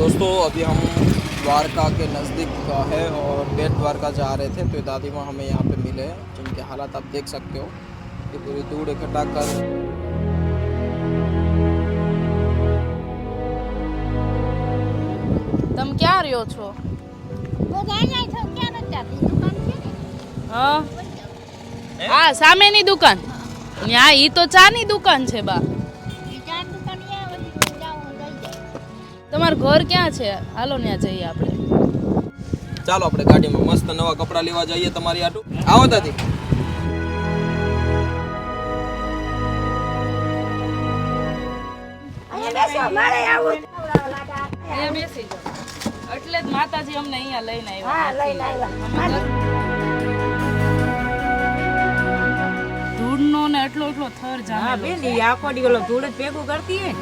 दोस्तों अभी हम द्वारका के नज़दीक है और बेट द्वारका जा रहे थे, तो दादी माँ हमें यहाँ पे मिले हैं, जिनके हालात आप देख सकते हो कि पूरी धूड़ इकट्ठा कर। તમે ક્યાં રહ્યો છો? હા આ સામેની દુકાન ન્યા ઈ તો ચાની દુકાન છે બા. તમારું ઘર ક્યાં છે? હાલો ન્યા જઈએ આપણે. ચાલો આપણે ગાડીમાં મસ્ત નવા કપડાં લેવા જઈએ તમારી આટું. આવો દાદી. અહીંયા બેસી જાઓ. એટલે જ માતાજી અમને અહીંયા લઈને આવ્યા. ધૂળનો ને એટલો થર જામે. બેન આખો દી ઓલો ધૂળ જ ભેગું કરતી હે.